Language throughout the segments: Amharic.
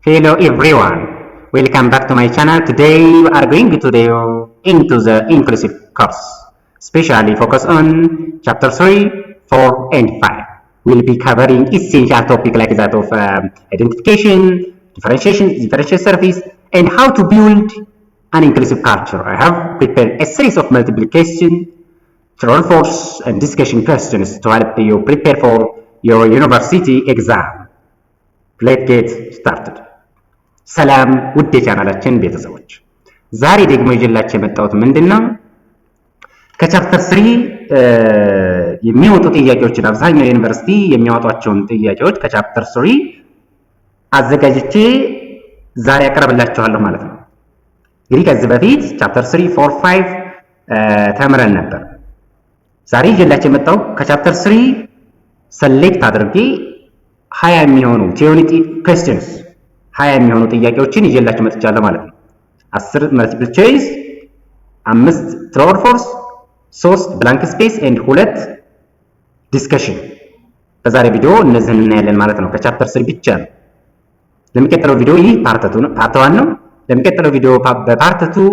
Hello everyone, welcome back to my channel. Today we are going to delve into the inclusive course, especially focus on chapter 3, 4 and 5. We'll be covering essential topics like that of identification, differentiation service, and how to build an inclusive culture. I have prepared a series of multiple questions, true or false, and discussion questions to help you prepare for your university exam. Let's get started. ሰላም ውድ የቻናላችን ቤተሰቦች፣ ዛሬ ደግሞ ይዤላችሁ የመጣሁት ምንድነው ከቻፕተር 3 የሚወጡ ጥያቄዎችን አብዛኛው ዩኒቨርሲቲ የሚያወጧቸውን ጥያቄዎች ከቻፕተር 3 አዘጋጅቼ ዛሬ አቀርብላችኋለሁ ማለት ነው። እንግዲህ ከዚህ በፊት ቻፕተር 3 4 5 ተምረን ነበር። ዛሬ ይዤላችሁ የመጣሁት ከቻፕተር 3 ሰሌክት አድርጌ 20 የሚሆኑ ቲዮሪ ኩዌስችንስ 20 የሚሆኑ ጥያቄዎችን ይዤላችሁ መጥቻለሁ ማለት ነው። 10 መልቲፕል ቾይስ፣ 5 ትሩ ኦር ፎልስ፣ 3 ብላንክ ስፔስ ኤንድ 2 ዲስከሽን። በዛሬ ቪዲዮ እነዚህን እናያለን ማለት ነው። ከቻፕተር 3 ብቻ ነው። ለሚቀጥለው ቪዲዮ ይህ ፓርት 1 ነው። ለሚቀጥለው ቪዲዮ በፓርት 2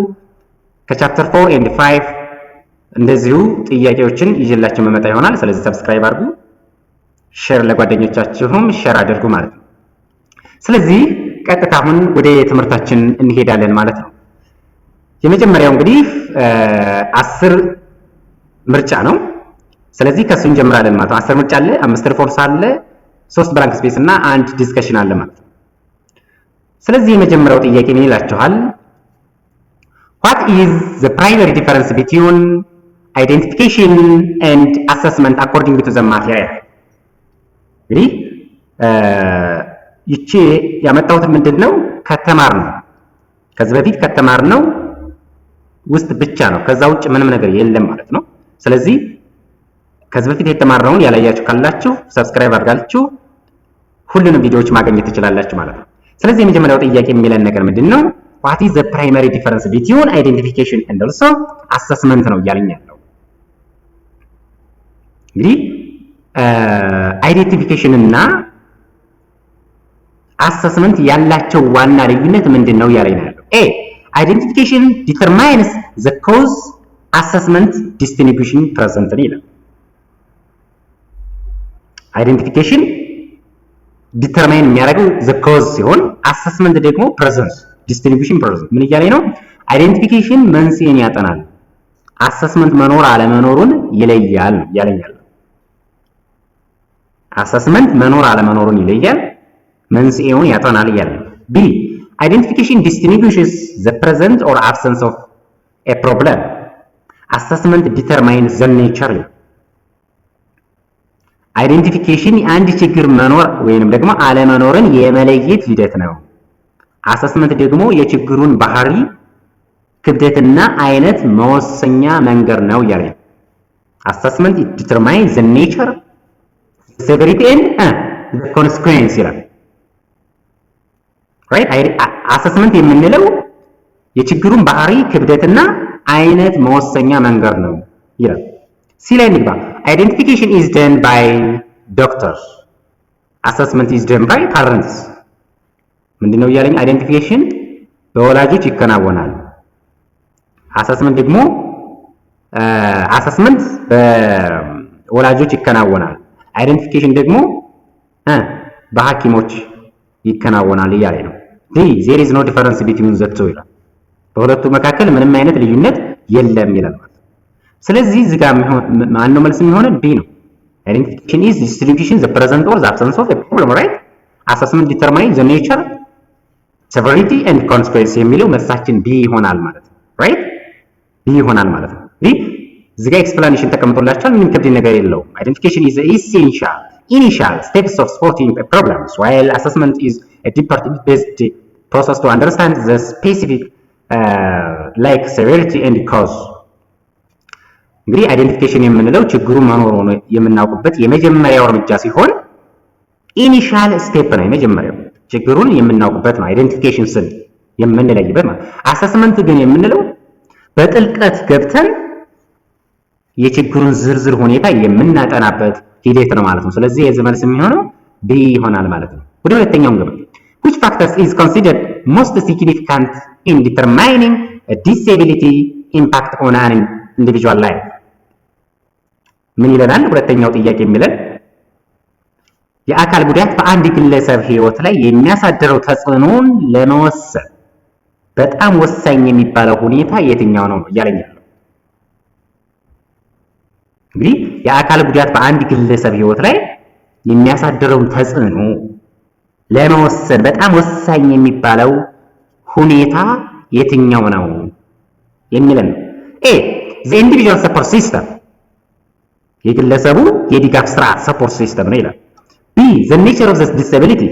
ከቻፕተር 4 ኤንድ 5 እንደዚሁ ጥያቄዎችን ይዤላችሁ መመጣ ይሆናል። ስለዚህ ሰብስክራይብ አድርጉ፣ ሼር ለጓደኞቻችሁም ሼር አድርጉ ማለት ነው። ስለዚህ ቀጥታ አሁን ወደ ትምህርታችን እንሄዳለን ማለት ነው። የመጀመሪያው እንግዲህ 10 ምርጫ ነው። ስለዚህ ከሱ እንጀምራለን ማለት ነው። 10 ምርጫ አለ፣ 5 ትሩ ፎልስ አለ፣ 3 ብላንክ ስፔስ እና 1 ዲስከሽን አለ ማለት ነው። ስለዚህ የመጀመሪያው ጥያቄ ምን ይላችኋል? What is the primary difference between identification and assessment according to the material? እንግዲህ ይቺ ያመጣሁት ምንድነው ከተማር ነው። ከዚህ በፊት ከተማር ነው ውስጥ ብቻ ነው፣ ከዛ ውጭ ምንም ነገር የለም ማለት ነው። ስለዚህ ከዚህ በፊት የተማርነውን ያላያችሁ ካላችሁ ሰብስክራይብ አድርጋችሁ ሁሉንም ቪዲዮዎች ማግኘት ትችላላችሁ ማለት ነው። ስለዚህ የመጀመሪያው ጥያቄ የሚለን ነገር ምንድነው? What is the primary difference between identification and also assessment ነው እያለኝ ያለው። እንግዲህ አይዴንቲፊኬሽን እና አሰስመንት ያላቸው ዋና ልዩነት ምንድነው እያለኝ ያለው። ኤ አይዴንቲፊኬሽን ዲተርማይንስ ዘ ኮዝ፣ አሰስመንት ዲስቲንጉሽን ፕሬዘንት ነው ይላል። አይዴንቲፊኬሽን ዲተርማይን የሚያደርገው ዘ ኮዝ ሲሆን አሰስመንት ደግሞ ፕሬዘንስ ዲስቲንጉሽን ፕሬዘንት። ምን እያለኝ ነው? አይዴንቲፊኬሽን መንስኤን ያጠናል፣ አሰስመንት መኖር አለመኖሩን ይለያል እያለኝ ያለው። አሰስመንት መኖር አለመኖሩን ይለያል፣ መንስኤውን ያጠናል እያለ። ቢ አይዴንቲፊኬሽን ዲስቲንጉሽስ ዘ ፕሬዘንት ኦር አብሰንስ ኦፍ ኤ ፕሮብለም፣ አሰስመንት ዲተርማይንስ ዘ ኔቸር። አይዴንቲፊኬሽን የአንድ ችግር መኖር ወይንም ደግሞ አለመኖርን የመለየት ሂደት ነው። አሰስመንት ደግሞ የችግሩን ባህሪ፣ ክብደትና አይነት መወሰኛ መንገድ ነው እያለ። አሰስመንት ዲተርማይንስ ዘ ኔቸር severity and the consequence ይላል። ራይት አሰስመንት የምንለው የችግሩን ባህሪ፣ ክብደትና አይነት መወሰኛ መንገድ ነው ይላል። ሲ ላይ እንግባ። አይዴንቲፊኬሽን is done by doctors, assessment is done by parents። ምንድነው እያለኝ? አይዴንቲፊኬሽን በወላጆች ይከናወናል፣ አሰስመንት ደግሞ አሰስመንት በወላጆች ይከናወናል፣ አይዴንቲፊኬሽን ደግሞ በሐኪሞች ይከናወናል እያለ ነው። there is no difference between the two ይላል። በሁለቱ መካከል ምንም አይነት ልዩነት የለም ይላል ማለት ነው። ስለዚህ እዚህ ጋር ማን ነው መልስ የሚሆነው? ቢ ነው። identification is distinguishing the present or the absence of a problem, right? assessment determines the nature, severity and consequence የሚለው መልሳችን ቢ ይሆናል ማለት ነው። right? ቢ ይሆናል ማለት ነው። እዚህ ጋር ኤክስፕላኔሽን ተቀምጦላችኋል። ምንም ከብድ ነገር የለውም። አይዴንቲፊኬሽን is the essential initial steps of spotting problems, while assessment is a department based process to understand the specific like severity and cause። እንግዲህ አይዴንቲፊኬሽን የምንለው ችግሩ መኖሩን የምናውቅበት የመጀመሪያው እርምጃ ሲሆን ኢኒሻል ስቴፕ ነው። የመጀመሪያው ችግሩን የምናውቅበት ነው አይዴንቲፊኬሽን ስል የምንለይበት ማለት። አሰስመንት ግን የምንለው በጥልቀት ገብተን የችግሩን ዝርዝር ሁኔታ የምናጠናበት ሂደት ነው ማለት ነው። ስለዚህ የዚህ መልስ የሚሆነው ቢ ይሆናል ማለት ነው። ወደ ሁለተኛው እንገባ። which factors is considered most significant in determining a disability impact on an individual life? ምን ይለናል? ሁለተኛው ጥያቄ የሚለን የአካል ጉዳት በአንድ ግለሰብ ህይወት ላይ የሚያሳድረው ተጽዕኖን ለመወሰን በጣም ወሳኝ የሚባለው ሁኔታ የትኛው ነው እያለኝ ነው። እንግዲህ የአካል ጉዳት በአንድ ግለሰብ ህይወት ላይ የሚያሳድረው ተጽዕኖ ለመወሰን በጣም ወሳኝ የሚባለው ሁኔታ የትኛው ነው የሚለን ነው። ኤ the individual support system የግለሰቡ የድጋፍ ስርዓት support system ነው ይላል። ቢ the nature of the disability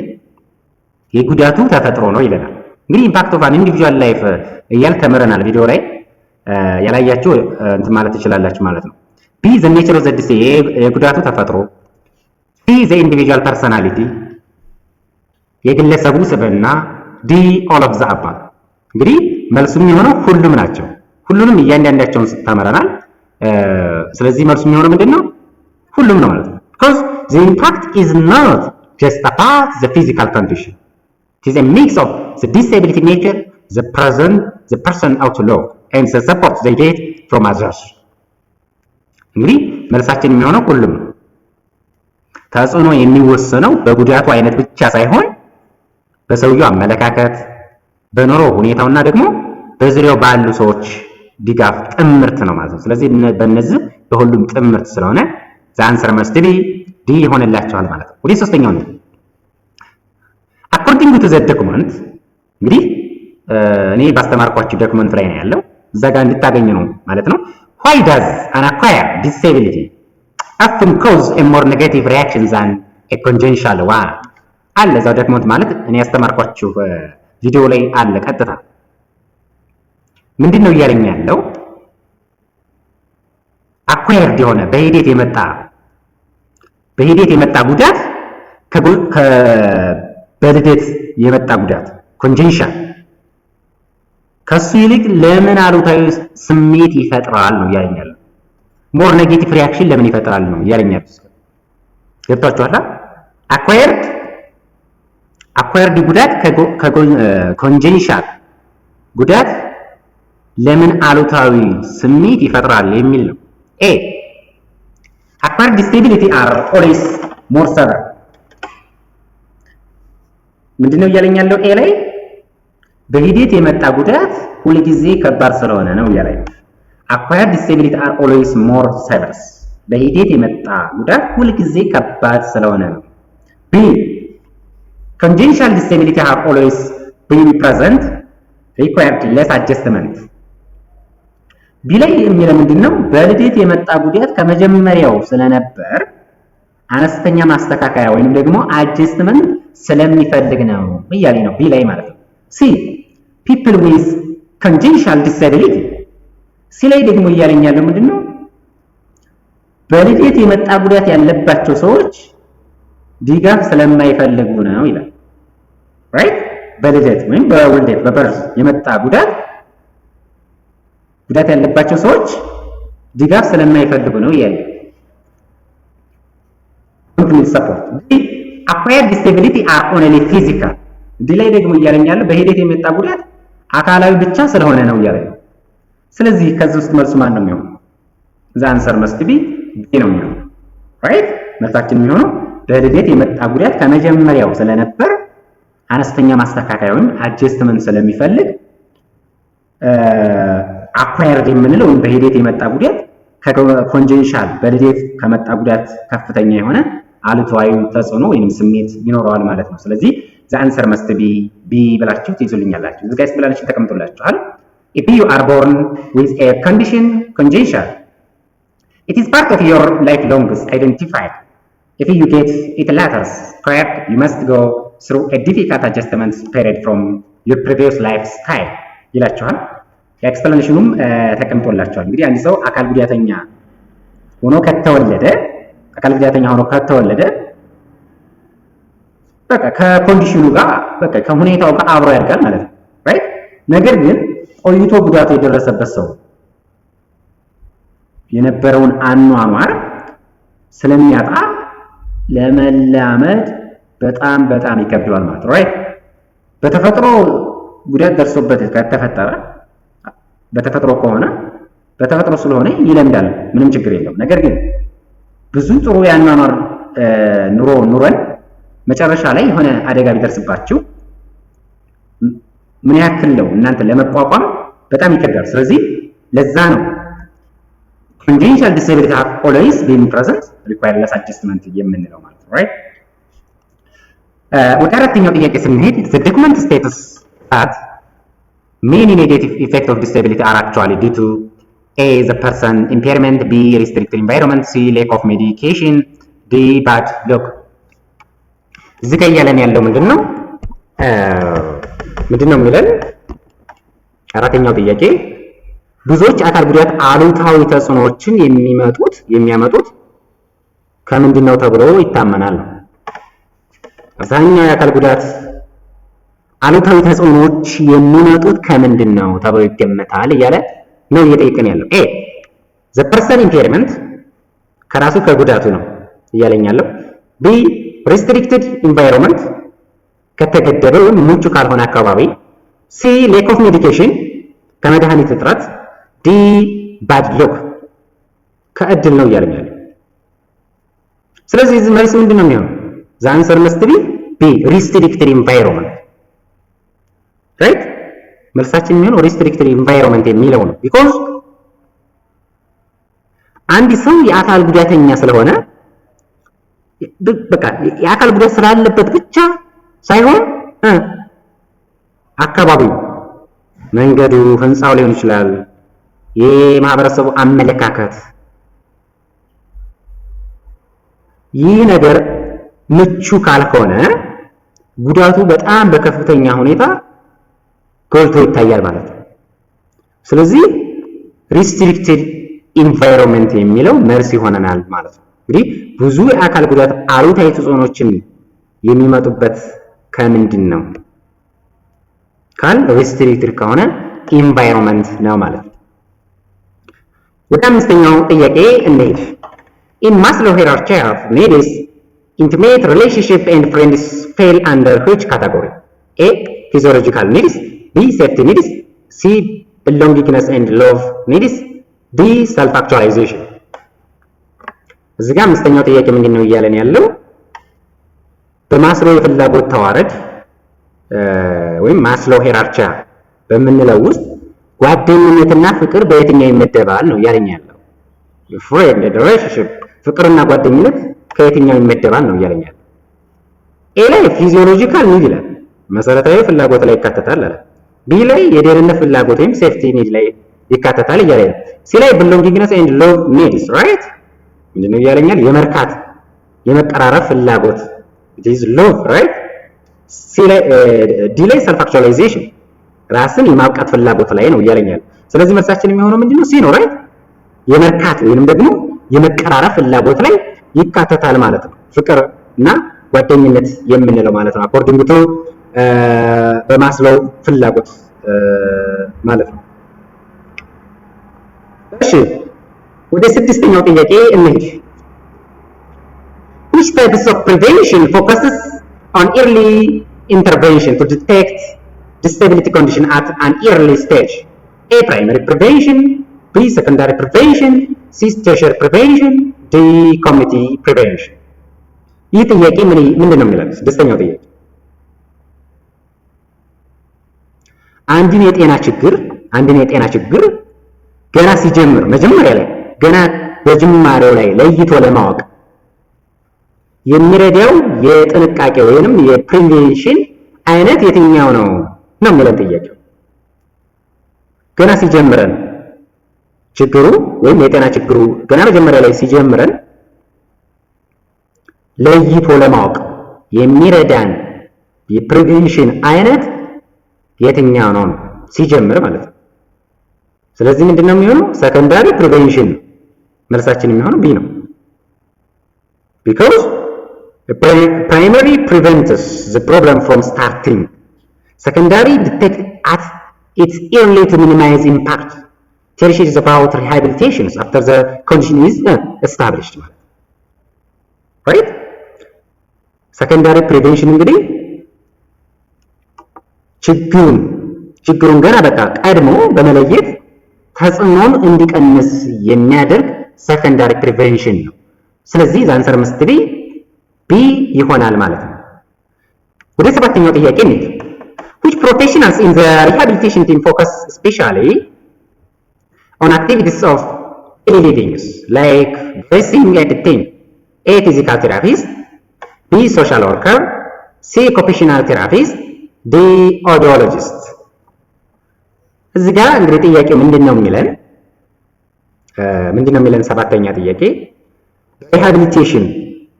የጉዳቱ ተፈጥሮ ነው ይለናል። እንግዲህ impact of an individual life እያል ተምረናል ቪዲዮ ላይ ያላያችሁ እንትን ማለት ትችላላችሁ ማለት ነው። ቢ the nature of the disability የጉዳቱ ተፈጥሮ። ሲ the individual personality የግለሰቡ ስብዕና። ዲ all of the above እንግዲህ መልሱ የሚሆነው ሁሉም ናቸው። ሁሉንም እያንዳንዳቸውን ተምረናል። ስለዚህ መልሱ የሚሆነው ምንድነው? ሁሉም ነው ማለት ነው። because the impact is not just about the physical condition. It is a mix of the disability nature, the person outlook and the support they get from others. እንግዲህ መልሳችን የሚሆነው ሁሉም ነው። ተጽዕኖ የሚወሰነው በጉዳቱ አይነት ብቻ ሳይሆን በሰውየው አመለካከት፣ በኑሮ ሁኔታውና ደግሞ በዙሪያው ባሉ ሰዎች ድጋፍ ጥምርት ነው ማለት ነው። ስለዚህ በእነዚህ በሁሉም ጥምርት ስለሆነ the answer must be D ይሆንላችኋል ማለት ነው። ወደ ሶስተኛው ነው። according to the document እንግዲህ እኔ ባስተማርኳችሁ ዶክመንት ላይ ነው ያለው እዛ ጋር እንድታገኙ ነው ማለት ነው። why does an acquired disability often cause a more negative reaction than a congenital one? አለ እዛው ዶክመንት ማለት እኔ ያስተማርኳችሁ ቪዲዮ ላይ አለ ቀጥታ ምንድነው እያለኝ ያለው አኳየርድ የሆነ በሂደት የመጣ ጉዳት በልደት የመጣ ጉዳት ኮንጀንሻል ከሱ ይልቅ ለምን አሉታዊ ስሜት ይፈጥራል ነው እያለኝ ያለው። ሞር ኔጌቲቭ ሪአክሽን ለምን ይፈጥራል ነው እያለኝ ያለው። ገብታችኋል? አኳየርድ ጉዳት ከኮንጀንሻል ጉዳት ለምን አሉታዊ ስሜት ይፈጥራል የሚል ነው። ኤ acquired disability are always more severe ምንድነው እያለኝ ያለው? ኤ ላይ በሂደት የመጣ ጉዳት ሁልጊዜ ከባድ ስለሆነ ነው እያለኝ። acquired disability are always more severe በሂደት የመጣ ጉዳት ሁልጊዜ ከባድ ስለሆነ ነው። ቢ congenital disability are always been present required less adjustment ቢላይ የሚለው ምንድነው? በልደት የመጣ ጉዳት ከመጀመሪያው ስለነበር አነስተኛ ማስተካከያ ወይንም ደግሞ አድጀስትመንት ስለሚፈልግ ነው እያለኝ ነው ቢላይ ማለት ነው። ሲ people with congenital disability ሲላይ ደግሞ እያለኝ ያለው ምንድነው? በልደት የመጣ ጉዳት ያለባቸው ሰዎች ድጋፍ ስለማይፈልጉ ነው ይላል። ራይት በልደት ወይም በውልደት በበርዝ የመጣ ጉዳት ያለባቸው ሰዎች ድጋፍ ስለማይፈልጉ ነው ይላል። ኮምፕሊት ሰፖርት acquired disability are only physical ዲላይ ደግሞ እያለኝ ያለው በሂደት የመጣ ጉዳት አካላዊ ብቻ ስለሆነ ነው እያለኝ። ስለዚህ ከዚህ ውስጥ መልሱ ማን ነው የሚሆነው? the answer must be B ነው የሚሆነው። ራይት መልሳችን የሚሆነው በልደት የመጣ ጉዳት ከመጀመሪያው ስለነበር አነስተኛ ማስተካከያ ወይም አድጀስትመንት ስለሚፈልግ አኳየርድ የምንለው በሂደት የመጣ ጉዳት ከኮንጀንሻል በልደት ከመጣ ጉዳት ከፍተኛ የሆነ አሉታዊ ተጽዕኖ ወይንም ስሜት ይኖረዋል ማለት ነው። ስለዚህ the answer must be B ብላችሁ ትይዙልኛላችሁ። እዚህ ጋር ስላልሽ ተቀምጦላችኋል። if you are born with a condition congenital it is part of your lifelong identified. If you get it later acquired you must go through a difficult adjustment period from your previous lifestyle ይላችኋል። ኤክስፕላኔሽኑም ተቀምጦላችኋል። እንግዲህ አንድ ሰው አካል ጉዳተኛ ሆኖ ከተወለደ በቃ ከኮንዲሽኑ ጋር በቃ ከሁኔታው ጋር አብሮ ያድጋል ማለት ነው። ራይት ነገር ግን ቆይቶ ጉዳቱ የደረሰበት ሰው የነበረውን አኗኗር ስለሚያጣ ለመላመድ በጣም ይከብደዋል ማለት ነው። ራይት በተፈጥሮ ጉዳት ደርሶበት ከተፈጠረ በተፈጥሮ ከሆነ በተፈጥሮ ስለሆነ ይለምዳል፣ ምንም ችግር የለውም። ነገር ግን ብዙ ጥሩ ያኗኗር ኑሮን መጨረሻ ላይ የሆነ አደጋ ቢደርስባችሁ ምን ያክል ነው እናንተ ለመቋቋም በጣም ይከብዳል። ስለዚህ ለዛ ነው congenital disability have always been present, require less adjustment የምንለው ማለት ነው። right? ወደ አራተኛው ጥያቄ ስንሄድ the document status that many negative effects of disability are actually due to A, the person impairment, B, restricted environment, C, lack of medication, D, bad luck። እዚህ ጋር እያለን ያለው ምንድነው የሚለን አራተኛው ጥያቄ ብዙዎች አካል ጉዳት አሉታዊ ተጽዕኖዎችን የሚያመጡት ከምንድነው ተብሎ ይታመናል። አብዛኛው የአካል ጉዳት አሉታዊ ተጽዕኖዎች የሚመጡት ከምንድነው ተብሎ ይገመታል እያለ ነው እየጠየቀን ያለው። ኤ the person impairment ከራሱ ከጉዳቱ ነው እያለኝ ያለው። ቢ restricted environment ከተገደበ ወይም ምቹ ካልሆነ አካባቢ። ሲ lack of medication ከመድኃኒት እጥረት። ዲ bad luck ከእድል ነው እያለኝ ያለው። ስለዚህ እዚህ መልስ ምንድነው የሚሆነው? the answer must be B, restricted environment right? መልሳችን የሚሆነው restricted environment የሚለው ነው። because አንድ ሰው የአካል ጉዳተኛ ስለሆነ በቃ የአካል ጉዳት ስላለበት ብቻ ሳይሆን አካባቢው፣ መንገዱ፣ ህንፃው ሊሆን ይችላል፣ የማህበረሰቡ አመለካከት፣ ይህ ነገር ምቹ ካልሆነ ጉዳቱ በጣም በከፍተኛ ሁኔታ ጎልቶ ይታያል ማለት ነው። ስለዚህ restricted environment የሚለው መልስ ይሆነናል ማለት ነው። እንግዲህ ብዙ የአካል ጉዳት አሉታዊ ተጽዕኖዎችን የሚመጡበት ከምንድን ነው ካል restricted ከሆነ environment ነው ማለት ነው። ወደ አምስተኛው ጥያቄ እንሂድ። in Maslow hierarchy of needs, intimate relationship and friends fall under which category? A, physiological needs, B, safety needs, C, belongingness and love needs, D, self actualization። እዚህ ጋር አምስተኛው ጥያቄ ምንድነው እያለን ያለው በማስሎ የፍላጎት ተዋረድ ወይም ማስሎ ሄራርቻ በምንለው ውስጥ ጓደኝነትና ፍቅር በየትኛው ይመደባል ነው እያለኝ ያለው። ፍሬንድ ሪሌሽንሺፕ ፍቅርና ጓደኝነት ከየትኛው ይመደባል ነው እያለኝ ያለው። ኤ ላይ ፊዚዮሎጂካል ኒድ ይላል፣ መሰረታዊ ፍላጎት ላይ ይካተታል አለ። ቢ ላይ የደህንነት ፍላጎት ወይም ሴፍቲ ኒድ ላይ ይካተታል እያለ ነው። ሲ ላይ belongingness and love needs right ምንድነው እያለኛል? የመርካት የመቀራረብ ፍላጎት it is love right። ሲ ላይ ዲ ላይ self actualization ራስን የማብቃት ፍላጎት ላይ ነው እያለኛል። ስለዚህ መልሳችን የሚሆነው ምንድነው? ሲ ነው right። የመርካት ወይንም ደግሞ የመቀራረብ ፍላጎት ላይ ይካተታል ማለት ነው፣ ፍቅር እና ጓደኝነት የምንለው ማለት ነው አኮርዲንግ ቱ በማስሎው ፍላጎት ማለት ነው። እሺ ወደ ስድስተኛው ጥያቄ እንሂድ። which types of prevention focuses on early intervention to detect disability condition at an early stage? A, primary prevention, B, secondary prevention, C, tertiary prevention, D, community prevention። ይህ ጥያቄ ምንድነው የሚለው? ስድስተኛው ጥያቄ አንድን የጤና ችግር ገና ሲጀምር መጀመሪያ ላይ ገና በጅማሬው ላይ ለይቶ ለማወቅ የሚረዳው የጥንቃቄ ወይንም የፕሪቬንሽን አይነት የትኛው ነው የሚለው ጥያቄው። ገና ሲጀምረን ችግሩ ወይም የጤና ችግሩ ገና መጀመሪያ ላይ ሲጀምረን ለይቶ ለማወቅ የሚረዳን የፕሪቬንሽን አይነት የትኛው ነው ሲጀምር ማለት ነው። ስለዚህ ምንድነው የሚሆነው? ሰከንዳሪ ፕሪቬንሽን መልሳችን የሚሆነው ቢ ነው። because primary prevents the problem from starting, secondary detect at its early to minimize impact, tertiary is about rehabilitation after the condition is established ማለት right። secondary prevention እንግዲህ ችግሩን ገና በቃ ቀድሞ በመለየት ተጽዕኖን እንዲቀንስ የሚያደርግ ሰከንዳሪ ፕሪቬንሽን ነው። ስለዚህ the answer must be B ይሆናል ማለት ነው። ወደ ሰባተኛው ጥያቄ እንሂድ። which professionals in the rehabilitation team focus especially on activities of daily living like dressing and cleaning? A physical therapist, B social worker, C occupational therapist, D audiologist. እዚህ ጋር እንግዲህ ጥያቄው ምንድነው የሚለን ሰባተኛ ጥያቄ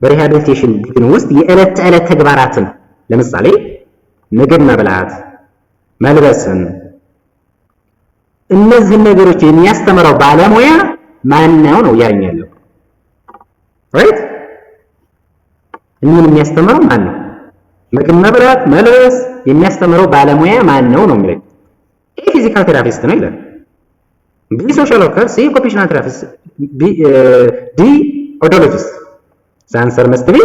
በሪሃቢሊቴሽን ቡድን ውስጥ የዕለት ተዕለት ተግባራትን ለምሳሌ ምግብ መብላት፣ መልበስን እነዚህ ነገሮች የሚያስተምረው ባለሙያ ማን ነው ያኛለው? ራይት እነዚህ የሚያስተምረው ማን ነው? ምግብ መብላት፣ መልበስ የሚያስተምረው ባለሙያ ማን ነው የሚለው ፊዚካል ቴራፒስት ነው ይላል። ቢ ሶሻል ወርከር፣ ሲ ኦኩፔሽናል ቴራፒስት፣ ዲ ኦዲዮሎጂስት። the answer must be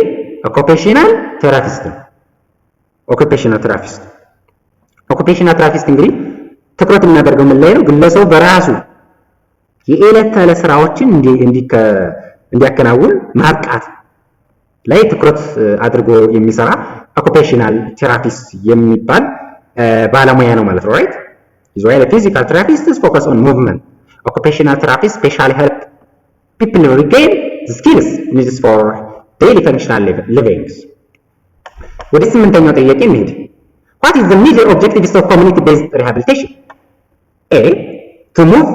occupational therapist ነው። occupational therapist እንግዲህ ትኩረት የምናደርገው ምን ላይ ነው? ግለሰቡ በራሱ የዕለት ተዕለት ስራዎችን እንዲያከናውን ማብቃት ላይ ትኩረት አድርጎ የሚሰራ occupational therapist የሚባል ባለሙያ ነው ማለት ነው። ራይት While a physical therapist is focused on movement, occupational therapists specially help people regain the skills needed for daily functional living. ወደ ስምንተኛው ጥያቄ እንሂድ። What is the major objectives of community-based rehabilitation? A. To move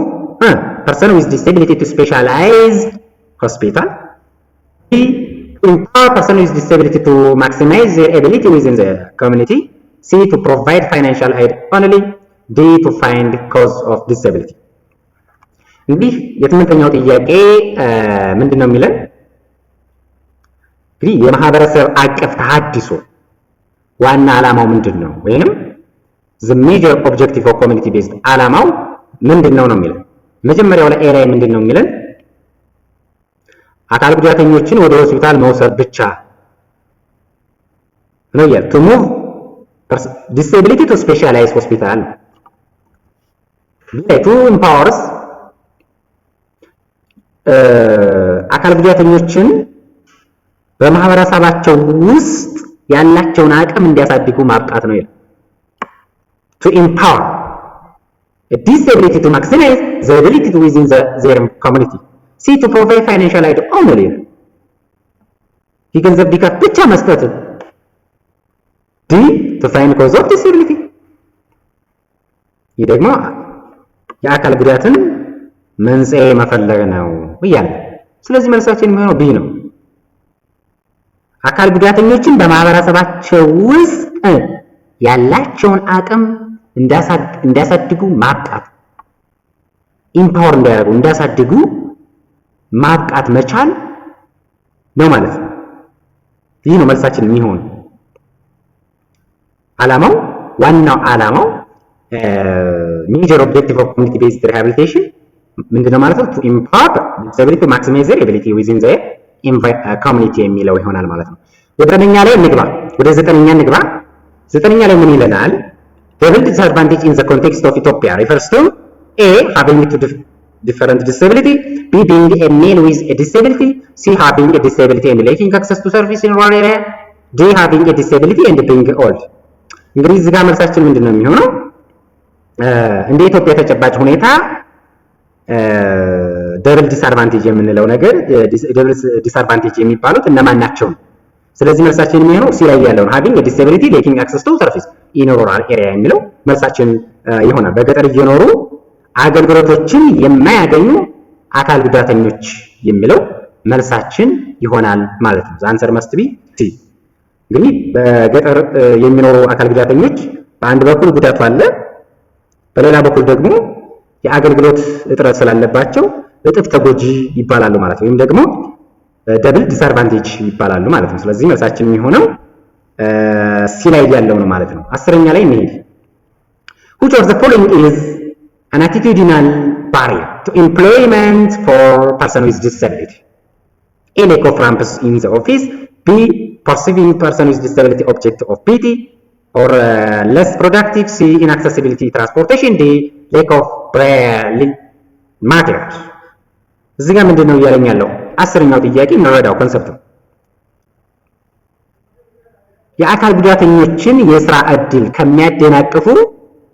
person with disability to specialized hospital. B. To empower person with disability to maximize their ability within the community. C. To provide financial aid only. D. To find cause of disability. እንግዲህ የስምንተኛው ጥያቄ ምንድነው የሚለን? እንግዲህ የማህበረሰብ አቀፍ ተሐድሶ ዋና ዓላማው ምንድነው? ወይንም the major objective of community based ዓላማው ምንድነው ነው የሚለን። መጀመሪያው ላይ ኤ ላይ ምንድነው የሚለን? አካል ጉዳተኞችን ወደ ሆስፒታል መውሰድ ብቻ ነው ያለ። to move disability to specialized hospital. to empowers አካል ጉዳተኞችን በማህበረሰባቸው ውስጥ ያላቸውን አቅም እንዲያሳድጉ ማብቃት ነው ይላል። to empower a disability to maximize the ability to within their community. See to provide financial aid only. የገንዘብ ድጋፍ ብቻ መስጠት። D to find cause of disability. ይህ ደግሞ የአካል ጉዳትን መንስኤ መፈለግ ነው ይላል። ስለዚህ መልሳችን የሚሆነው ቢ ነው። አካል ጉዳተኞችን በማህበረሰባቸው ውስጥ ያላቸውን አቅም እንዲያሳድጉ ማብቃት፣ ኢምፓወር እንዲያሳድጉ ማብቃት መቻል ነው ማለት ነው። ይህ ነው መልሳችን የሚሆነው። ዓላማው ዋናው ዓላማው major objective of community based rehabilitation ምንድነው ማለት ነው? to empower disability to maximize their ability within the community የሚለው ይሆናል ማለት ነው። ወደ ዘጠነኛ ላይ እንግባ። ዘጠነኛ ላይ ምን ይለናል? double disadvantage in the context of Ethiopia refers to A. having different disability, B. being a male with a disability, C. having a disability and lacking access to service in rural area, D. having a disability and being old. እንግዲህ እዚህ ጋር መልሳችን ምንድነው የሚሆነው? እንደ ኢትዮጵያ ተጨባጭ ሁኔታ ደብል ዲስአድቫንቴጅ የምንለው ነገር ደብል ዲስአድቫንቴጅ የሚባሉት እነማን ናቸው? ስለዚህ መልሳችን የሚሆነው ሲ ላይ ያለው having a disability lacking access to service in rural area የሚለው መልሳችን ይሆናል። በገጠር እየኖሩ አገልግሎቶችን የማያገኙ አካል ጉዳተኞች የሚለው መልሳችን ይሆናል ማለት ነው። the answer must be C። እንግዲህ በገጠር የሚኖሩ አካል ጉዳተኞች በአንድ በኩል ጉዳቱ አለ፣ በሌላ በኩል ደግሞ የአገልግሎት እጥረት ስላለባቸው እጥፍ ተጎጂ ይባላሉ ማለት ነው። ወይም ደግሞ ደብል ዲስአድቫንቴጅ ይባላሉ ማለት ነው። ስለዚህ መልሳችን የሚሆነው ሲ ላይ ያለው ነው ማለት ነው። አስረኛ ላይ እንሄድ። which of the following is an attitudinal barrier to employment for person with disability? A. lack of ramps in the office, B. perceiving person with disability object of pity, or less productive, C inaccessibility transportation, D lack of braille materials። እዚህ ጋር ምንድነው እያለኝ ያለው? አስረኛው ጥያቄ እንረዳው ኮንሰፕቱ። የአካል ጉዳተኞችን የስራ ዕድል ከሚያደናቅፉ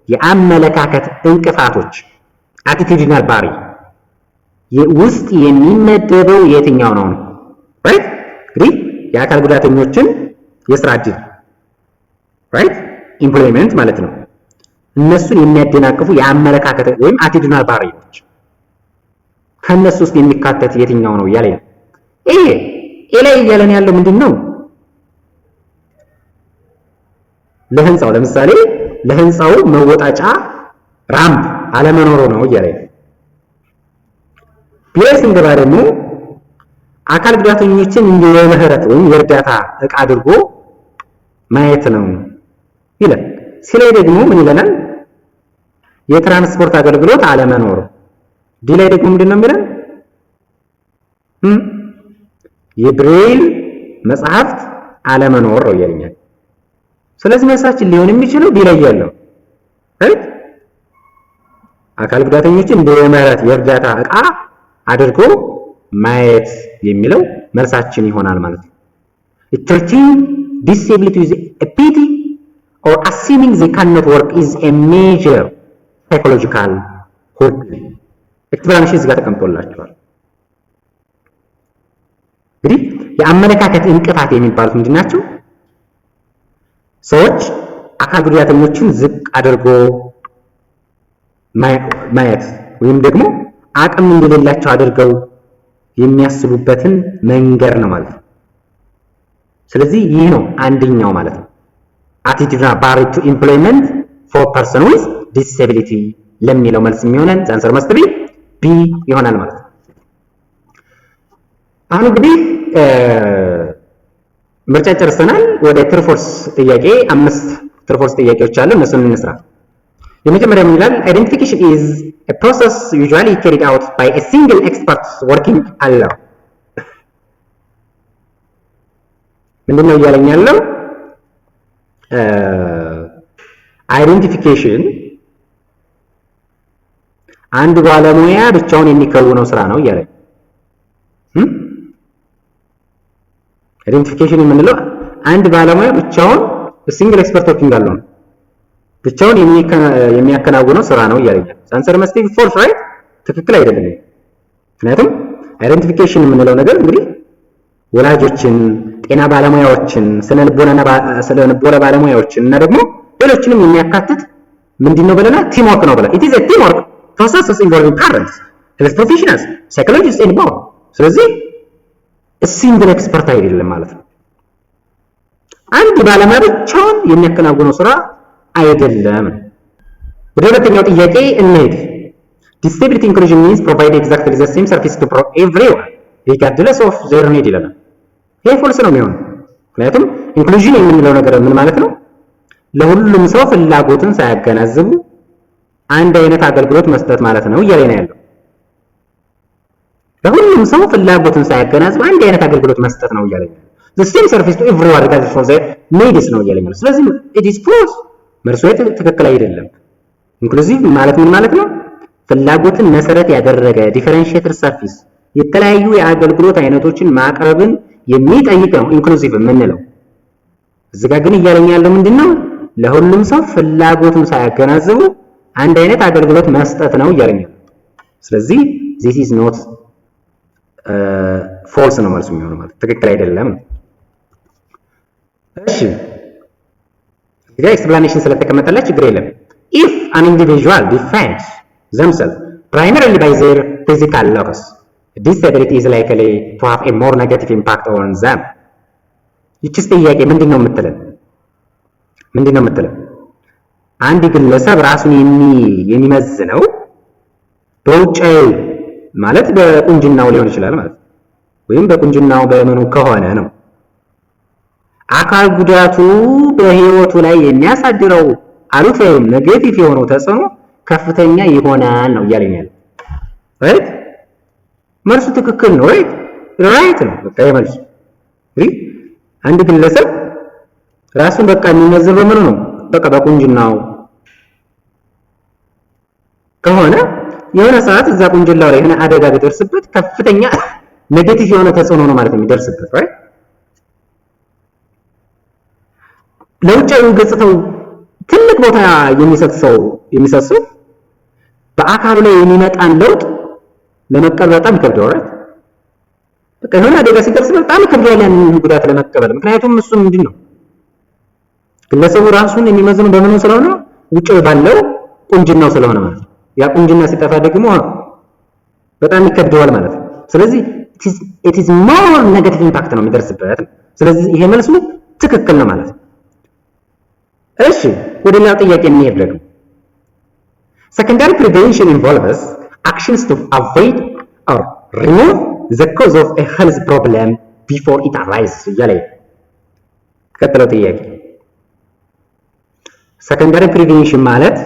የአመለካከት እንቅፋቶች attitudinal barrier ውስጥ የሚመደበው የትኛው ነው? ራይት እንግዲህ የአካል ጉዳተኞችን የስራ ዕድል ራይት ኢምፕሎይመንት ማለት ነው። እነሱን የሚያደናቅፉ የአመለካከት ወይም attitudinal barriers ከነሱ ውስጥ የሚካተት የትኛው ነው እያለ ነው። ኤ ላይ እያለን ያለው ምንድነው? ለህንጻው ለምሳሌ ለህንጻው መወጣጫ ራምፕ አለመኖሩ ነው እያለ ነው። ቢኤስ እንገባ ደግሞ አካል ጉዳተኞችን እንደ የምህረት ወይም የእርዳታ ዕቃ አድርጎ ማየት ነው ይላል። ሲላይ ደግሞ ምን ይለናል? የትራንስፖርት አገልግሎት አለመኖር። ዲ ላይ ደግሞ ምንድነው የሚለን? የብሬል መጽሐፍት አለመኖር ነው እያለኛል። ስለዚህ መልሳችን ሊሆን የሚችለው ዲ ላይ ያለው አይደል? አካል ጉዳተኞችን እንደ የምህረት የእርዳታ ዕቃ አድርጎ ማየት የሚለው መልሳችን ይሆናል ማለት ነው። treating disability with a pity or assuming they cannot work is a major psychological hurdle። ኤክስፕላኔሽን እዚህ ጋር ተቀምጦላችኋል። እንግዲህ የአመለካከት እንቅፋት የሚባሉት ምንድናቸው? ሰዎች አካል ጉዳተኞችን ዝቅ አድርጎ ማየት ወይም ደግሞ አቅም እንደሌላቸው አድርገው የሚያስቡበትን መንገድ ነው ማለት ነው። ስለዚህ ይህ ነው አንደኛው ማለት ነው። attitudinal barrier to employment for person with disability ለሚለው መልስ የሚሆነን answer must be B ይሆናል ማለት ነው። አሁን እንግዲህ ምርጫ ጨርሰናል። ወደ ትርፎርስ ጥያቄ 5 ትርፎርስ ጥያቄዎች አሉ። እነሱን እንስራ። የመጀመሪያው ምን ይላል? identification is a process usually carried out by a single expert working alone። ምንድነው እያለኝ ያለው? አይደንቲፊኬሽን አንድ ባለሙያ ብቻውን የሚከውነው ስራ ነው እያለኝ። አይደንቲፊኬሽን የምንለው አንድ ባለሙያ ብቻውን ሲንግል ኤክስፐርት ወርኪንግ አለው ብቻውን የሚያከናውነው ስራ ነው እያለኝ። አንሰር መስት ቢ ፎልስ ራይት፣ ትክክል አይደለም። ምክንያቱም አይደንቲፊኬሽን የምንለው ነገር እንግዲህ ወላጆችን፣ ጤና ባለሙያዎችን፣ ስነ ልቦና ባለሙያዎችን እና ደግሞ ሌሎችንም የሚያካትት ምንድነው ብለናል? ቲም ወርክ ነው ብለናል። it is a team work process involving parents, health professionals, psychologists and more። ስለዚህ ሲንግል ኤክስፐርት አይደለም ማለት ነው። አንድ ባለሙያ ብቻውን የሚያከናውነው ስራ አይደለም። ወደ ሁለተኛው ጥያቄ እንሄድ። disability inclusion means provide exactly the same service to everyone regardless of their need ይላል። ይሄ ፎልስ ነው የሚሆነው። ምክንያቱም ኢንክሉዥን የምንለው ነገር ምን ማለት ነው? ለሁሉም ሰው ፍላጎትን ሳያገናዝቡ አንድ አይነት አገልግሎት መስጠት ማለት ነው እያለ ነው ያለው። ለሁሉም ሰው ፍላጎትን ሳያገናዝቡ አንድ አይነት አገልግሎት መስጠት ነው እያለ ነው። the same service to everyone regardless of their needs ነው እያለ ነው። ስለዚህ it is false፣ መልሱ ትክክል አይደለም። ኢንክሉሲቭ ማለት ምን ማለት ነው? ፍላጎትን መሰረት ያደረገ ዲፈረንሺየትድ ሰርቪስ የተለያዩ የአገልግሎት አይነቶችን ማቅረብን የሚጠይቅ ነው ኢንክሉሲቭ የምንለው። እዚህ ጋር ግን እያለኝ ያለው ምንድነው? ለሁሉም ሰው ፍላጎቱን ሳያገናዝቡ አንድ አይነት አገልግሎት መስጠት ነው እያለኝ ያለው። ስለዚህ this is not false ነው መልሱ የሚሆነው ማለት ትክክል አይደለም። እሺ እዚህ ኤክስፕላኔሽን ስለተቀመጠላችሁ ችግር የለም። if an individual defines themselves primarily by their physical looks, disability is likely to have a more negative impact on them። ይህች ጥያቄ ምንድነው የምትለን? አንድ ግለሰብ ራሱን የሚመዝነው በውጫዊ ማለት በቁንጅናው ሊሆን ይችላል ማለት ወይም በቁንጅናው በመኑ ከሆነ ነው። አካል ጉዳቱ በህይወቱ ላይ የሚያሳድረው አሉታዊ ወይም ኔጌቲቭ የሆነው ተጽዕኖ ከፍተኛ ይሆናል ነው እያለኛል። ራይት መልሱ ትክክል ነው። ራይት ነው። በቃ የመልሱ አንድ ግለሰብ ራሱን በቃ የሚመዘበው ምን ነው? በቃ በቁንጅናው ከሆነ የሆነ ሰዓት እዛ ቁንጅናው ላይ የሆነ አደጋ ቢደርስበት ከፍተኛ ኔጌቲቭ የሆነ ተጽዕኖ ነው ማለት የሚደርስበት right ለውጫዊ ገጽታው ትልቅ ቦታ የሚሰጥ ሰው በአካሉ ላይ የሚመጣን ለውጥ ለመቀበል በጣም ይከብደዋል right በቃ የሆነ አደጋ ሲደርስ በጣም ይከብደዋል ያንን ጉዳት ለመቀበል ምክንያቱም እሱ ምንድነው ግለሰቡ ራሱን የሚመዝነው በምን ስለሆነ ውጫዊ ባለው ቁንጅናው ስለሆነ ማለት ነው ያ ቁንጅና ሲጠፋ ደግሞ በጣም ይከብደዋል ማለት ነው ስለዚህ it is more negative impact ነው የሚደርስበት ስለዚህ ይሄ መልሱ ትክክል ነው ማለት ነው እሺ ወደ ሌላ ጥያቄ እንሄድ ደግሞ secondary prevention involves actions to avoid or remove the cause of a health problem before it arises ይላል ከተለው ጥያቄ secondary prevention ማለት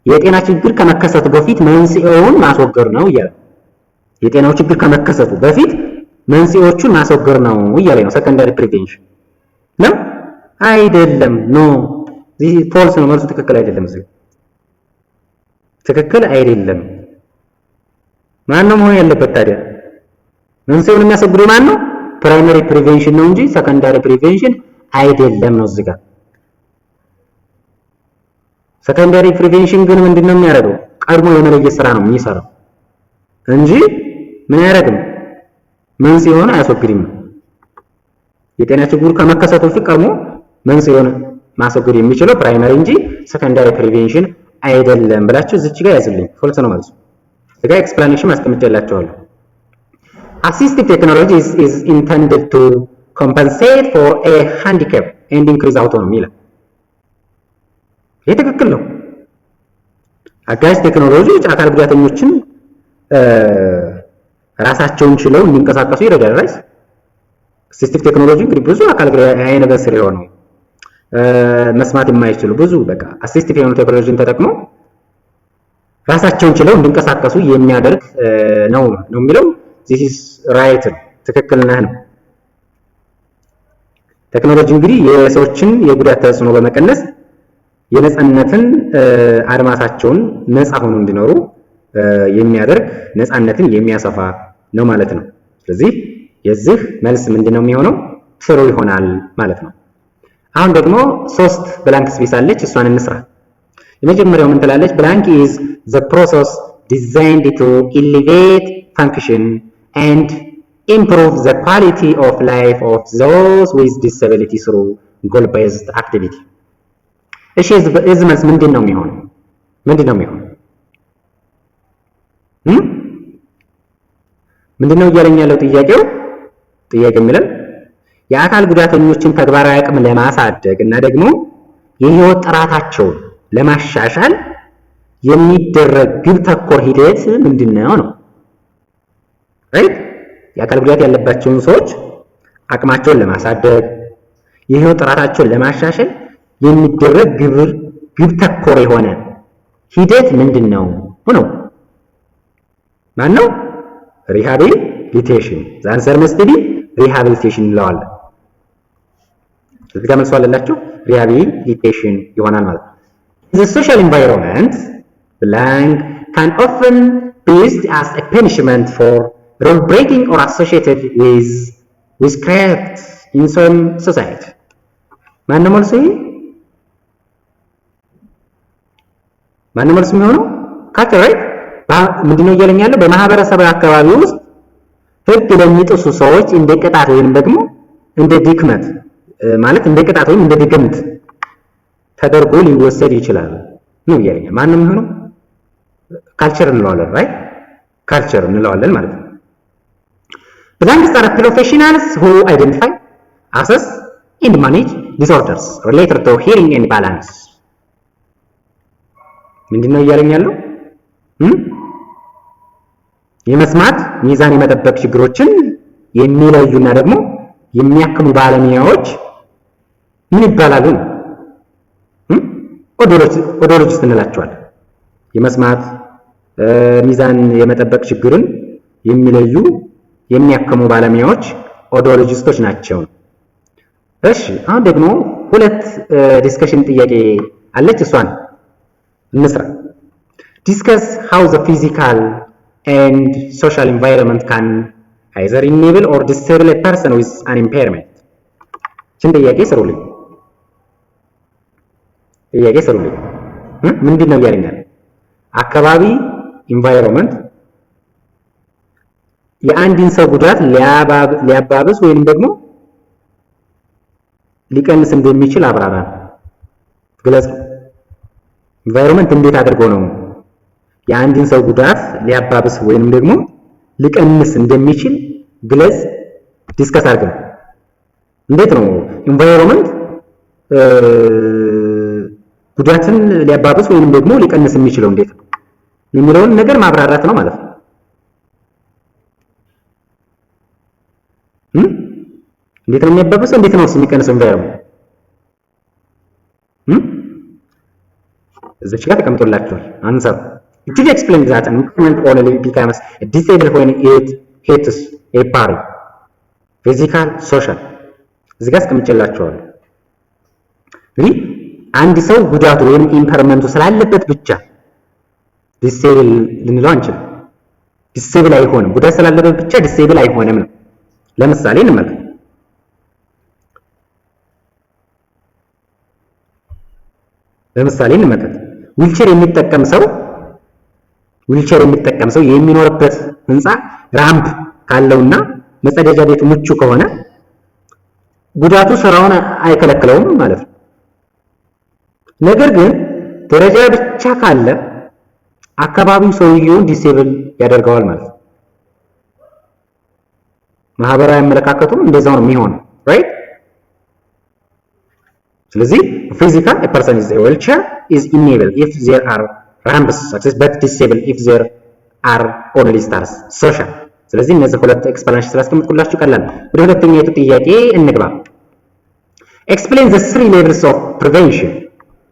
የጤና ችግር ከመከሰቱ በፊት መንስኤውን ማስወገድ ነው ይላል የጤናው ችግር ከመከሰቱ በፊት መንስኤዎቹን ማስወገድ ነው ይላል ነው secondary prevention ነው አይደለም ኖ this is false ነው መልሱ ትክክል አይደለም እዚህ ትክክል አይደለም ማን ነው መሆን ያለበት ታዲያ መንስኤውን የሚያስወግደው ማን ነው primary prevention ነው እንጂ secondary prevention አይደለም ነው እዚህ ጋር secondary prevention ግን ምንድነው የሚያደርገው ቀድሞ የመለየት ስራ ነው የሚሰራው እንጂ ምን ያደርግም መንስኤውን አያስወግድም የጤና ችግሩ ከመከሰቱ በፊት ቀድሞ መንስኤውን ማስወገድ የሚችለው ፕራይመሪ እንጂ secondary prevention አይደለም ብላችሁ እዚች ጋር ያዝልኝ ፎልስ ነው ማለት ነው እዚህ ጋር ኤክስፕላኔሽን ማስቀምጬላችኋለሁ assistive technology is intended to compensate for a handicap and increase autonomy ይላል ይሄ ትክክል ነው አጋዥ ቴክኖሎጂ አካል ጉዳተኞችን ራሳቸውን ችለው እንዲንቀሳቀሱ ይረዳል right assistive technology እንግዲህ ብዙ አካል አይነ በስር የሆነው መስማት የማይችሉ ብዙ በቃ assistive የሆኑ ቴክኖሎጂን ተጠቅመው ራሳቸውን ችለው እንዲንቀሳቀሱ የሚያደርግ ነው የሚለው this is right ትክክል ነው ቴክኖሎጂ እንግዲህ የሰዎችን የጉዳት ተጽዕኖ በመቀነስ የነጻነትን አድማሳቸውን ነፃ ሆኖ እንዲኖሩ የሚያደርግ ነፃነትን የሚያሰፋ ነው ማለት ነው ስለዚህ የዚህ መልስ ምንድነው የሚሆነው ትሩ ይሆናል ማለት ነው አሁን ደግሞ ሶስት ብላንክ ስፔስ አለች እሷን እንስራ የመጀመሪያው ምን ትላለች blank is the process designed to elevate function and improve the quality of life of those with disability through goal based activity እሺ እዚህ መልስ ምንድነው የሚሆነው ምንድነው እያለኝ ያለው ጥያቄ የሚለን የአካል ጉዳተኞችን ተግባራዊ አቅም ለማሳደግ እና ደግሞ የህይወት ጥራታቸውን ለማሻሻል የሚደረግ ግብ ተኮር ሂደት ምንድነው ነው right የአካል ጉዳት ያለባቸውን ሰዎች አቅማቸውን ለማሳደግ የህይወት ጥራታቸውን ለማሻሻል የሚደረግ ግብ ተኮር የሆነ ሂደት ምንድነው ነው ማን ነው rehabilitation the answer must be rehabilitation እንለዋለን እዚህ ጋር መልሱ አለላችሁ rehabilitation ይሆናል ማለት the social environment blank can often be used as a punishment for rule breaking or associated with witchcraft in some society ማን ነው መልሱ የሚሆነው ካተራይ ምንድነው እያለኝ ያለው በማህበረሰብ አካባቢ ውስጥ ህግ ለሚጥሱ ሰዎች እንደ ቅጣት ወይም ደግሞ እንደ ድክመት ማለት እንደ ቅጣት ወይም እንደ ድግምት ተደርጎ ሊወሰድ ይችላል ነው እያለኝ ማን ነው የሚሆነው ካልቸር እንለዋለን right ካልቸር እንለዋለን ማለት ነው blanks are professionals who identify assess and manage disorders related to hearing and balance ምንድነው እያለኝ ያለው የመስማት ሚዛን የመጠበቅ ችግሮችን የሚለዩና ደግሞ የሚያክሙ ባለሙያዎች ምን ይባላሉ ኦዶሎጂስት እንላቸዋለን የመስማት ሚዛን የመጠበቅ ችግርን የሚለዩ የሚያክሙ ባለሙያዎች ኦዶሎጂስቶች ናቸው እሺ አሁን ደግሞ ሁለት ዲስከሽን ጥያቄ አለች፣ እሷን እንስራ። ዲስከስ ሃው ዘ ፊዚካል ኤንድ ሶሻል ኢንቫይሮንመንት ካን either enable or disable a person with an impairment። ችን ጥያቄ ስሩልኝ። ምንድን ነው ያለኛል? አካባቢ ኢንቫይሮንመንት የአንድን ሰው ጉዳት ሊያባብስ ወይንም ደግሞ ሊቀንስ እንደሚችል አብራራ፣ ግለጽ። ኢንቫይሮንመንት እንዴት አድርጎ ነው የአንድን ሰው ጉዳት ሊያባብስ ወይንም ደግሞ ሊቀንስ እንደሚችል ግለጽ፣ ዲስከስ አድርገን። እንዴት ነው ኢንቫይሮንመንት ጉዳትን ሊያባብስ ወይንም ደግሞ ሊቀንስ የሚችለው እንዴት ነው የሚለውን ነገር ማብራራት ነው ማለት ነው። እንዴት ነው የሚያባብሰው? እንዴት ነው የሚቀንሰው? ኢንቫይሮንመንት እዚች ጋር ተቀምጦላችኋል። አንሰር it is explained that an impairment only becomes disabled when it hits a party physical social እዚህ ጋር አስቀምጬላችኋለሁ። እንግዲህ አንድ ሰው ጉዳቱ ወይም ኢምፐርመንቱ ስላለበት ብቻ ዲሴብል ልንለው አንችልም። ዲሴብል አይሆንም። ጉዳት ስላለበት ብቻ ዲሴብል አይሆንም ነው። ለምሳሌ እንመልከት። ዊልቸር የሚጠቀም ሰው የሚኖርበት ህንፃ ራምፕ ካለውና መጸዳጃ ቤቱ ምቹ ከሆነ ጉዳቱ ስራውን አይከለክለውም ማለት ነው። ነገር ግን ደረጃ ብቻ ካለ አካባቢው ሰውየውን ዲሴብል ያደርገዋል ማለት ነው። ማህበራዊ አመለካከቱም እንደዛው ነው የሚሆነው right። ስለዚህ physical a person is a wheelchair is enabled if there are ramps success but disabled if there are only stars social። ስለዚህ እነዚህ ሁለት ኤክስፕላኔሽን ስላስቀምጥኩላችሁ ቀላል። ወደ ሁለተኛው ጥያቄ እንግባ። explain the three levels of prevention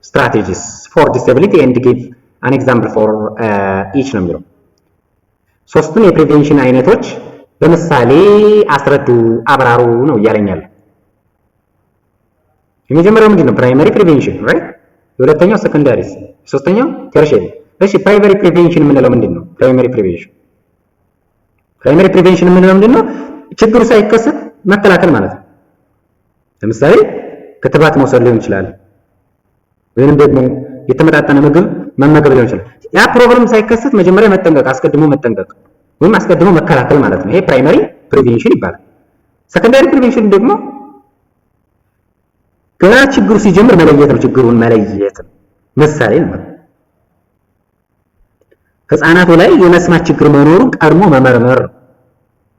strategies for disability and give an example for each ነው የሚለው። ሶስቱን የፕሪቬንሽን አይነቶች በምሳሌ አስረዱ፣ አብራሩ ነው እያለኛል። የመጀመሪያው ምንድነው? ፕራይመሪ ፕሪቬንሽን ራይት። የሁለተኛው ሰከንዳሪ፣ ሶስተኛው ተርሺየሪ። እሺ ፕራይመሪ ፕሪቬንሽን የምንለው ምንድነው? ፕራይመሪ ፕሪቬንሽን የምንለው ምንድነው? ችግሩ ሳይከሰት መከላከል ማለት ነው። ለምሳሌ ክትባት መውሰድ ሊሆን ይችላል፣ ወይንም ደግሞ የተመጣጠነ ምግብ መመገብ ሊሆን ይችላል። ያ ፕሮብለም ሳይከሰት መጀመሪያ መጠንቀቅ፣ አስቀድሞ መጠንቀቅ ወይም አስቀድሞ መከላከል ማለት ነው። ይሄ ፕራይመሪ ፕሪቬንሽን ይባላል። ሰከንዳሪ ፕሪቬንሽን ደግሞ ገና ችግሩ ሲጀምር መለየት ነው። ችግሩን መለየት ነው። ምሳሌ ነው፣ ህፃናቱ ላይ የመስማት ችግር መኖሩን ቀድሞ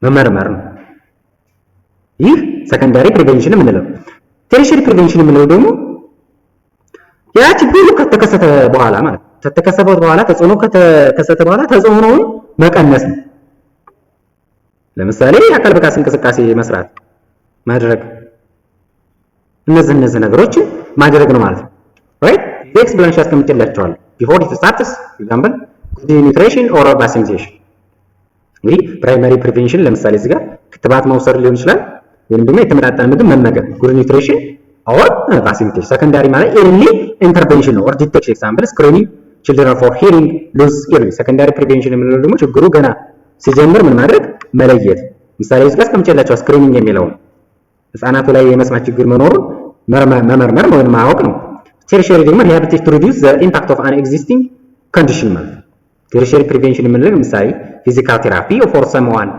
መመርመር ነው። ይህ ሰከንዳሪ ፕሪቬንሽን የምንለው። ተርሺየሪ ፕሪቬንሽን የምንለው ደግሞ ያ ችግሩ ከተከሰተ በኋላ ማለት ተጽዕኖ ከተከሰተ በኋላ ተጽዕኖውን መቀነስ ነው። ለምሳሌ የአካል ብቃት እንቅስቃሴ መስራት ማድረግ፣ እነዚህ ነገሮችን ማድረግ ነው ማለት ነው right። ኤክስፕላኔሽን አስቀምጬላችኋለሁ before it starts example good nutrition or vaccination። እንግዲህ ፕራይመሪ ፕሪቬንሽን ለምሳሌ እዚህ ጋር ክትባት መውሰድ ሊሆን ይችላል፣ ወይም ደግሞ የተመጣጠነ ምግብ መመገብ good nutrition or vaccination። ሰከንዳሪ ማለት early intervention or detection example screening children for hearing loss early። ሰከንዳሪ ፕሪቬንሽን የምንለው ደግሞ ችግሩ ገና ሲጀምር ምን ማድረግ መለየት። ምሳሌ እዚህ ጋር አስቀምጬላችኋለሁ ስክሪኒንግ የሚለው ህፃናቱ ላይ የመስማት ችግር መኖሩን መመርመር ወይም ማወቅ ነው። ተርሺየሪ ደግሞ rehabilitate to reduce the impact of an existing condition ማለት ነው። ተርሺየሪ ፕሪቬንሽን የምንለው ምሳሌ ፊዚካል ቴራፒ for someone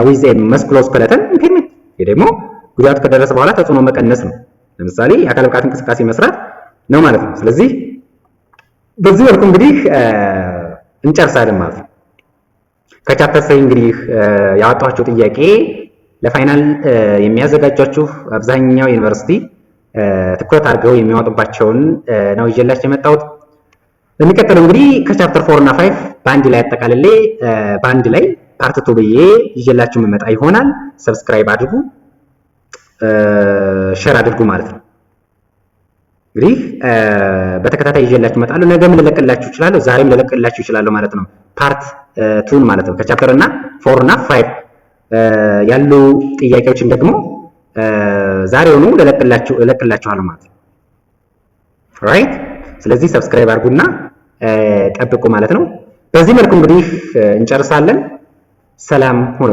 with a musculoskeletal impairment። ይሄ ደግሞ ጉዳት ከደረሰ በኋላ ተጽዕኖ መቀነስ ነው። ለምሳሌ የአካል ብቃት እንቅስቃሴ መስራት ነው ማለት ነው። ስለዚህ በዚህ መልኩ እንግዲህ እንጨርሳለን ማለት ነው። ከቻፕተር 3 እንግዲህ ያወጣኋቸው ጥያቄ ለፋይናል የሚያዘጋጃችሁ አብዛኛው ዩኒቨርሲቲ ትኩረት አድርገው የሚያወጡባቸውን ነው ይዤላችሁ የመጣሁት። በሚቀጥለው እንግዲህ ከቻፕተር 4 እና 5 በአንድ ላይ አጠቃልሌ በአንድ ላይ ፓርት 2 ብዬ ይዤላችሁ የምመጣ ይሆናል። ሰብስክራይብ አድርጉ፣ ሼር አድርጉ ማለት ነው። እንግዲህ በተከታታይ ይዤላችሁ እመጣለሁ። ነገም ልለቅላችሁ እችላለሁ፣ ዛሬም ልለቅላችሁ እችላለሁ ማለት ነው። ፓርት 2 ማለት ነው። ከቻፕተር እና 4 እና 5 ያሉ ጥያቄዎችን ደግሞ ዛሬውኑ እለቅላችኋለሁ ማለት ነው። ራይት። ስለዚህ ሰብስክራይብ አድርጉና ጠብቁ ማለት ነው። በዚህ መልኩ እንግዲህ እንጨርሳለን። ሰላም ሁኑ።